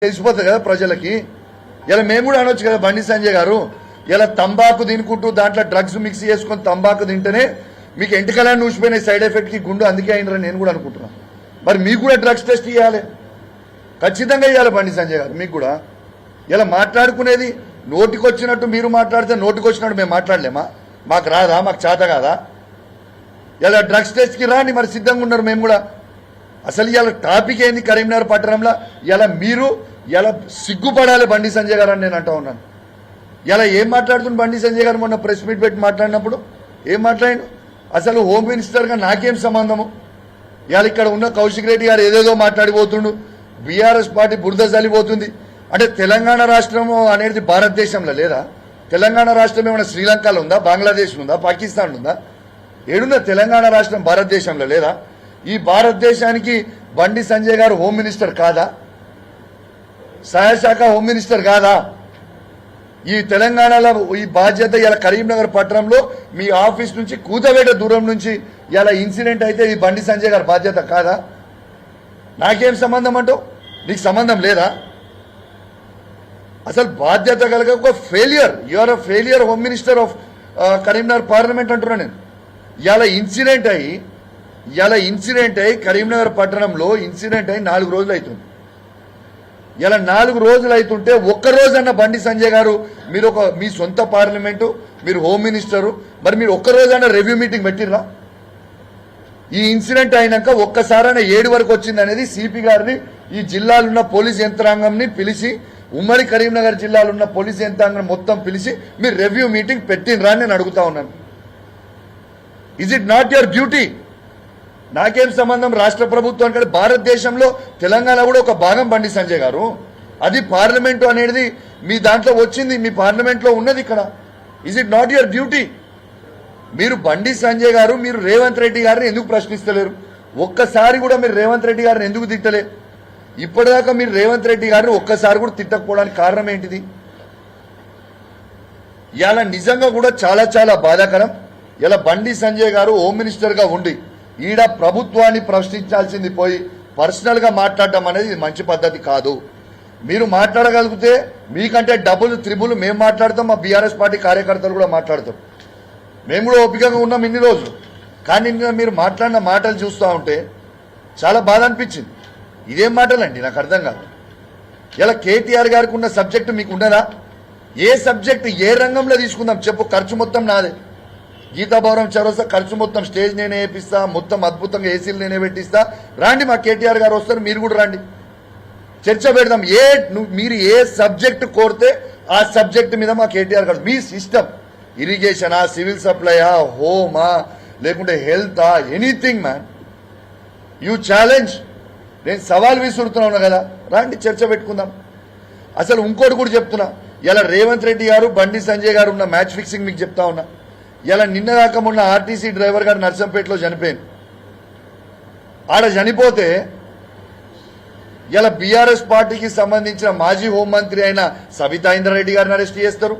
తెలిసిపోతుంది కదా ప్రజలకి. ఇలా మేము కూడా అనొచ్చు కదా బండి సంజయ్ గారు, ఇలా తంబాకు తినుకుంటూ దాంట్లో డ్రగ్స్ మిక్స్ చేసుకొని తంబాకు తింటేనే మీకు ఎంటికలని ఊసిపోయిన సైడ్ ఎఫెక్ట్కి గుండు అందుకే అయినరని నేను కూడా అనుకుంటున్నాను. మరి మీకు కూడా డ్రగ్స్ టెస్ట్ ఇవ్వాలి, ఖచ్చితంగా ఇవ్వాలి బండి సంజయ్ గారు. మీకు కూడా ఇలా మాట్లాడుకునేది నోటికొచ్చినట్టు మీరు మాట్లాడితే నోటికొచ్చినట్టు మేము మాట్లాడలేమా? మాకు రాదా? మాకు చేత కాదా? ఇలా డ్రగ్స్ టెస్ట్కి రాని మరి సిద్ధంగా ఉన్నారు మేము కూడా. అసలు ఇలా టాపిక్ ఏంది కరీంనగర్ పట్టణంలో? ఇలా మీరు ఇలా సిగ్గుపడాలి బండి సంజయ్ గారు అని నేను అంటా ఉన్నాను. ఇలా ఏం మాట్లాడుతుంది బండి సంజయ్ గారు? మొన్న ప్రెస్ మీట్ పెట్టి మాట్లాడినప్పుడు ఏం మాట్లాడిండు? అసలు హోమ్ మినిస్టర్గా నాకేం సంబంధము? ఇవాళ ఇక్కడ ఉన్న కౌశిక్ రెడ్డి గారు ఏదేదో మాట్లాడిపోతుండు, బీఆర్ఎస్ పార్టీ బురద చల్లిపోతుంది. అంటే తెలంగాణ రాష్ట్రం అనేది భారతదేశంలో లేదా? తెలంగాణ రాష్ట్రం ఏమైనా శ్రీలంకలో ఉందా, బంగ్లాదేశ్ ఉందా, పాకిస్తాన్ ఉందా? ఏడున్న తెలంగాణ రాష్ట్రం భారతదేశంలో లేదా? ఈ భారతదేశానికి బండి సంజయ్ గారు హోమ్ మినిస్టర్ కాదా? సహాయశాఖ హోమ్ మినిస్టర్ కాదా? ఈ తెలంగాణలో ఈ బాధ్యత ఇలా కరీంనగర్ పట్టణంలో మీ ఆఫీస్ నుంచి కూతవేట దూరం నుంచి ఇలా ఇన్సిడెంట్ అయితే ఈ బండి సంజయ్ గారి బాధ్యత కాదా? నాకేం సంబంధం అంటూ? నీకు సంబంధం లేదా? అసలు బాధ్యత కలగ ఒక failure. You are a failure home minister of Karimnagar parliament అంటున్నా నేను. ఇలా ఇన్సిడెంట్ అయ్యి కరీంనగర్ పట్టణంలో ఇన్సిడెంట్ అయ్యి 4 రోజులు అవుతుంది. ఇలా 4 రోజులు అవుతుంటే ఒక్కరోజన్న బండి సంజయ్ గారు మీరు మీ సొంత పార్లమెంటు, మీరు హోమ్ మినిస్టరు, మరి మీరు ఒక్కరోజైనా రివ్యూ మీటింగ్ పెట్టిర్రా? ఈ ఇన్సిడెంట్ అయినాక ఒక్కసారైనా 7 వరకు వచ్చింది అనేది సిపి గారిని, ఈ జిల్లాలున్న పోలీస్ యంత్రాంగంని పిలిచి, ఉమ్మడి కరీంనగర్ జిల్లాలో ఉన్న పోలీస్ యంత్రాంగం మొత్తం పిలిచి మీరు రివ్యూ మీటింగ్ పెట్టినరా అని నేను అడుగుతా ఉన్నాను. Is it not your duty? నాకేం సంబంధం రాష్ట్ర ప్రభుత్వానికి? భారతదేశంలో తెలంగాణ కూడా ఒక భాగం బండి సంజయ్ గారు. అది పార్లమెంటు అనేది మీ దాంట్లో వచ్చింది, మీ పార్లమెంట్లో ఉన్నది ఇక్కడ. Is it not your duty? మీరు బండి సంజయ్ గారు, మీరు రేవంత్ రెడ్డి గారిని ఎందుకు ప్రశ్నిస్తలేరు? ఒక్కసారి కూడా మీరు రేవంత్ రెడ్డి గారిని ఎందుకు తిట్టలే? ఇప్పటిదాకా మీరు రేవంత్ రెడ్డి గారిని ఒక్కసారి కూడా తిట్టకపోవడానికి కారణం ఏంటిది? ఇలా నిజంగా కూడా చాలా చాలా బాధాకరం. ఇలా బండి సంజయ్ గారు హోమ్ మినిస్టర్గా ఉండి ఈడ ప్రభుత్వాన్ని ప్రశ్నించాల్సింది పోయి పర్సనల్గా మాట్లాడటం అనేది మంచి పద్ధతి కాదు. మీరు మాట్లాడగలిగితే మీకంటే డబుల్ త్రిబుల్ మేము మాట్లాడతాం, మా బీఆర్ఎస్ పార్టీ కార్యకర్తలు కూడా మాట్లాడతాం. మేము కూడా ఓపికగా ఉన్నాం ఇన్ని రోజులు. కానీ మీరు మాట్లాడిన మాటలు చూస్తూ ఉంటే చాలా బాధ అనిపించింది. ఇదేం మాటలండి? నాకు అర్థం కాదు. ఇలా కేటీఆర్ గారికి ఉన్న సబ్జెక్టు మీకు ఉండదా? ఏ సబ్జెక్టు ఏ రంగంలో తీసుకుందాం చెప్పు? ఖర్చు మొత్తం నాదే. గీతాభవనం చౌరస్తా ఖర్చు మొత్తం స్టేజ్ నేనే వేపిస్తా, మొత్తం అద్భుతంగా ఏసీలు నేనే పెట్టిస్తా. రాండి, మా కేటీఆర్ గారు వస్తారు, మీరు కూడా రండి, చర్చ పెడదాం. మీరు ఏ సబ్జెక్టు కోరితే ఆ సబ్జెక్టు మీద మా కేటీఆర్ గారు, మీ సిస్టమ్ ఇరిగేషనా, సివిల్ సప్లయా, హోమా, లేకుంటే హెల్తా, ఎనీథింగ్ మ్యాన్, యూ ఛాలెంజ్. నేను సవాల్ విసురుతున్నాను కదా, రండి చర్చ పెట్టుకుందాం. అసలు ఇంకోటి కూడా చెప్తున్నా, ఇలా రేవంత్ రెడ్డి గారు బండి సంజయ్ గారు ఉన్న మ్యాచ్ ఫిక్సింగ్ మీకు చెప్తా ఉన్నా. ఇలా నిన్నదాకా మొన్న ఆర్టీసీ డ్రైవర్ గారు నర్సంపేటలో చనిపోయింది. ఆడ చనిపోతే ఇలా బీఆర్ఎస్ పార్టీకి సంబంధించిన మాజీ హోంమంత్రి అయిన సబితా ఇంద్రారెడ్డి గారిని అరెస్ట్ చేస్తారు,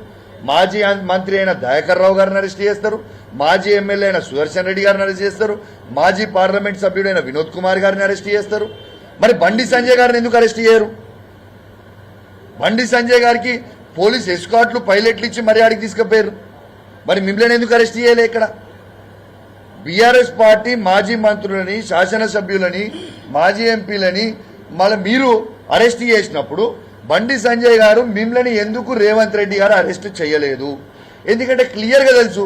మాజీ మంత్రి అయిన దయాకర్ రావు గారిని అరెస్ట్ చేస్తారు, మాజీ ఎమ్మెల్యే అయిన సుదర్శన్ రెడ్డి గారిని అరెస్ట్ చేస్తారు, మాజీ పార్లమెంట్ సభ్యుడైన వినోద్ కుమార్ గారిని అరెస్ట్ చేస్తారు. మరి బండి సంజయ్ గారిని ఎందుకు అరెస్ట్ చేయరు? బండి సంజయ్ గారికి పోలీస్ ఎస్కాట్లు, పైలట్లు ఇచ్చి మరి ఆడికి తీసుకుపోయారు. మరి మిమ్మల్ని ఎందుకు అరెస్ట్ చేయలే? ఇక్కడ బీఆర్ఎస్ పార్టీ మాజీ మంత్రులని, శాసనసభ్యులని, మాజీ ఎంపీలని మళ్ళీ మీరు అరెస్ట్ చేసినప్పుడు బండి సంజయ్ గారు మిమ్మల్ని ఎందుకు రేవంత్ రెడ్డి గారు అరెస్ట్ చేయలేదు? ఎందుకంటే క్లియర్గా తెలుసు,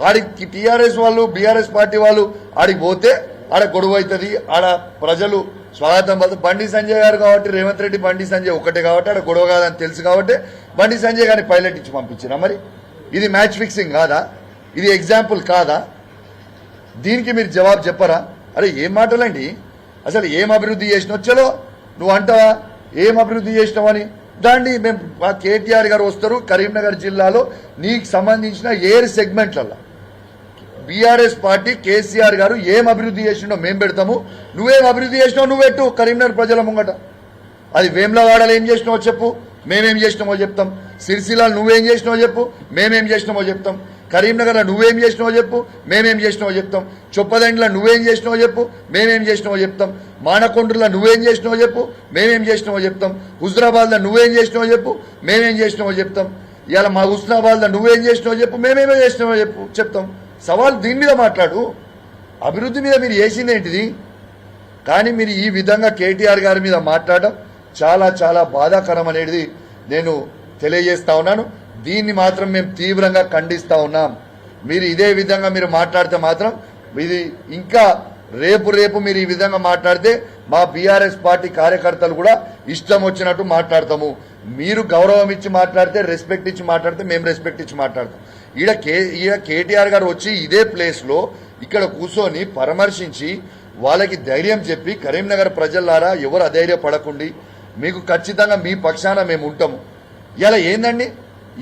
ఆడికి టీఆర్ఎస్ వాళ్ళు, బీఆర్ఎస్ పార్టీ వాళ్ళు ఆడికి పోతే ఆడ గొడవ అవుతుంది, ఆడ ప్రజలు స్వాగతం పలుకుతారు. బండి సంజయ్ గారు కాబట్టి, రేవంత్ రెడ్డి బండి సంజయ్ ఒకటే కాబట్టి ఆడ గొడవ కాదని తెలుసు కాబట్టి బండి సంజయ్ గారిని పైలట్ ఇచ్చి పంపించినా? మరి ఇది మ్యాచ్ ఫిక్సింగ్ కాదా? ఇది ఎగ్జాంపుల్ కాదా? దీనికి మీరు జవాబు చెప్పరా? అరే ఏం మాటలండి? అసలు ఏం అభివృద్ధి చేసినావు? చలో నువ్వు అంటావా ఏం అభివృద్ధి చేసినావని? దాన్ని మేము కేటీఆర్ గారు వస్తారు కరీంనగర్ జిల్లాలో నీకు సంబంధించిన ఏర్ సెగ్మెంట్లలో బీఆర్ఎస్ పార్టీ కేసీఆర్ గారు ఏం అభివృద్ధి చేసినో మేము పెడతాము. నువ్వేం అభివృద్ధి చేసినావు నువ్వు పెట్టు కరీంనగర్ ప్రజల ముంగట. అది వేములవాడలో ఏం చేసినావో చెప్పు, మేమేం చేసినామో చెప్తాం. సిరిసిల్ల నువ్వేం చేసినావో చెప్పు, మేమేం చేసినామో చెప్తాం. కరీంనగర్లో నువ్వేం చేసినావో చెప్పు, మేమేం చేసినావో చెప్తాం. చొప్పదండిలో నువ్వేం చేసినావో చెప్పు, మేమేం చేసినావో చెప్తాం. మానకొండ్రులో నువ్వేం చేసినావో చెప్పు, మేమేం చేసినావో చెప్తాం. హుజరాబాద్లో నువ్వేం చేసినావో చెప్పు, మేమేం చేసినావో చెప్తాం. ఇలా మా హుస్నాబాద్లో నువ్వేం చేసినావో చెప్పు, మేమేమో చేసినావో చెప్తాం. సవాల్ దీని మీద మాట్లాడు. అభివృద్ధి మీద మీరు చేసింది ఏంటిది? కానీ మీరు ఈ విధంగా కేటీఆర్ గారి మీద మాట్లాడడం చాలా చాలా బాధాకరం అనేది నేను తెలియజేస్తా ఉన్నాను. దీన్ని మాత్రం మేము తీవ్రంగా ఖండిస్తా ఉన్నాం. మీరు ఇదే విధంగా మీరు మాట్లాడితే మాత్రం ఇది ఇంకా రేపు మీరు ఈ విధంగా మాట్లాడితే మా బీఆర్ఎస్ పార్టీ కార్యకర్తలు కూడా ఇష్టం వచ్చినట్టు మాట్లాడతాము. మీరు గౌరవం ఇచ్చి మాట్లాడితే, రెస్పెక్ట్ ఇచ్చి మాట్లాడితే మేము రెస్పెక్ట్ ఇచ్చి మాట్లాడతాం. ఈడ కేటీఆర్ గారు వచ్చి ఇదే ప్లేస్లో ఇక్కడ కూర్చొని పరామర్శించి వాళ్ళకి ధైర్యం చెప్పి, కరీంనగర్ ప్రజలారా ఎవరు అధైర్యపడకండి, మీకు ఖచ్చితంగా మీ పక్షాన మేము ఉంటాము. ఇలా ఏందండి?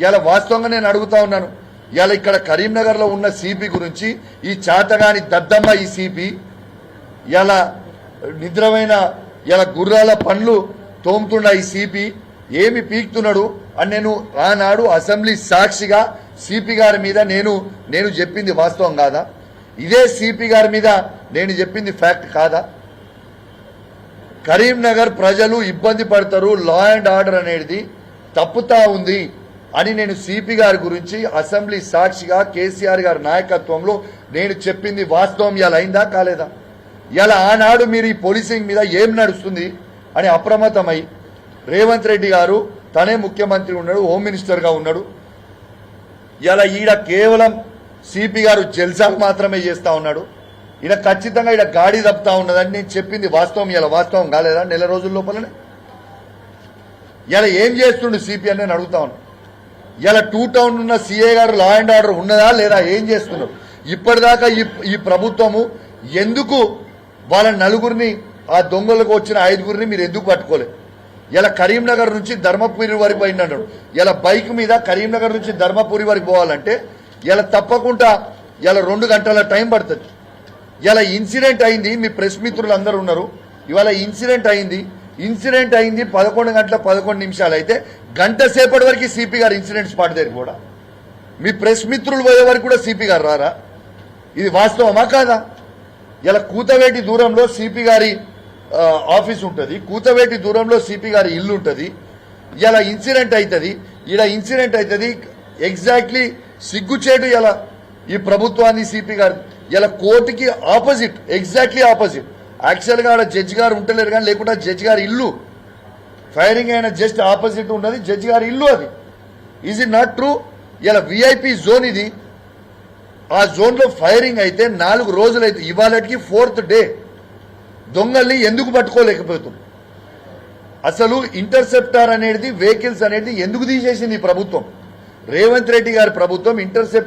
ఇలా వాస్తవంగా నేను అడుగుతా ఉన్నాను. ఇలా ఇక్కడ కరీంనగర్లో ఉన్న సిపి గురించి, ఈ చాతగాని దద్దమ్మ ఈ సిపి ఇలా నిద్రమైన ఇలా గుర్రాల పండ్లు తోముతున్న ఈ సిపి ఏమి పీక్తున్నాడు అని నేను ఆనాడు అసెంబ్లీ సాక్షిగా సిపి గారి మీద నేను చెప్పింది వాస్తవం కాదా? ఇదే సిపి గారి మీద నేను చెప్పింది ఫ్యాక్ట్ కాదా? కరీంనగర్ ప్రజలు ఇబ్బంది పడతారు, లా అండ్ ఆర్డర్ అనేది తప్పుతా ఉంది అని నేను సిపి గారి గురించి అసెంబ్లీ సాక్షిగా కేసీఆర్ గారి నాయకత్వంలో నేను చెప్పింది వాస్తవం. ఇలా అయిందా కాలేదా? ఇలా ఆనాడు మీరు ఈ పోలీసింగ్ మీద ఏం నడుస్తుంది అని అప్రమత్తమై రేవంత్ రెడ్డి గారు తనే ముఖ్యమంత్రి ఉన్నాడు, హోమ్ మినిస్టర్గా ఉన్నాడు. ఇలా ఈడ కేవలం సిపి గారు జల్సాలు మాత్రమే చేస్తా ఉన్నాడు. ఈడ ఖచ్చితంగా ఈడ గాడి తప్పుతా ఉన్నదని నేను చెప్పింది వాస్తవం. ఇలా వాస్తవం కాలేదా? నెల రోజుల లోపలనే ఇలా ఏం చేస్తుండు సిపి అని నేను అడుగుతా ఉన్నాను. ఇలా 2 టౌన్ ఉన్న సిఏ గారు లా అండ్ ఆర్డర్ ఉన్నదా లేదా? ఏం చేస్తున్నారు? ఇప్పటిదాకా ఈ ప్రభుత్వము ఎందుకు వాళ్ళ నలుగురిని, ఆ దొంగలకు వచ్చిన 5గురిని మీరు ఎందుకు పట్టుకోలేదు? ఇలా కరీంనగర్ నుంచి ధర్మపురి వరకు పోయినాడు. ఇలా బైక్ మీద కరీంనగర్ నుంచి ధర్మపురి వరకు పోవాలంటే ఇలా తప్పకుండా ఇలా 2 గంటల టైం పడుతుంది. ఇలా ఇన్సిడెంట్ అయింది, మీ ప్రెస్ మిత్రులు అందరూ ఉన్నారు. ఇవాళ ఇన్సిడెంట్ అయింది 11 గంటల 11 నిమిషాలు అయితే గంట సేపటి వరకు సిపి గారు ఇన్సిడెంట్ స్పాట్ దగ్గర కూడా మీ ప్రెస్ మిత్రులు పోయే వరకు కూడా సిపి గారు రారా? ఇది వాస్తవమా కాదా? ఇలా కూతవేటి దూరంలో సిపి గారి ఆఫీస్ ఉంటుంది, కూతవేటి దూరంలో సిపి గారి ఇల్లు ఉంటుంది. ఇలా ఇన్సిడెంట్ అవుతుంది, ఇలా ఇన్సిడెంట్ అవుతుంది. ఎగ్జాక్ట్లీ సిగ్గుచేటు ఇలా ఈ ప్రభుత్వాన్ని సిపి గారు ఇలా కోర్టుకి ఆపోజిట్, ఎగ్జాక్ట్లీ ఆపోజిట్. యాక్చువల్గా ఆడ జడ్జి గారు ఉంటలేరు కానీ, లేకుండా జడ్జి గారి ఇల్లు ఫైరింగ్ అయిన జస్ట్ ఆపోజిట్ ఉన్నది జడ్జి గారి ఇల్లు. అది ఈజ్ ఇట్ నాట్ ట్రూ? ఇలా విఐపి జోన్ ఇది. ఆ జోన్లో ఫైరింగ్ అయితే 4 రోజులైతే ఇవాళకి 4th డే దొంగల్ని ఎందుకు పట్టుకోలేకపోతుంది? అసలు ఇంటర్సెప్టార్ అనేది వెహికల్స్ అనేది ఎందుకు తీసేసింది ఈ ప్రభుత్వం? రేవంత్ రెడ్డి గారి ప్రభుత్వం ఇంటర్సెప్టార్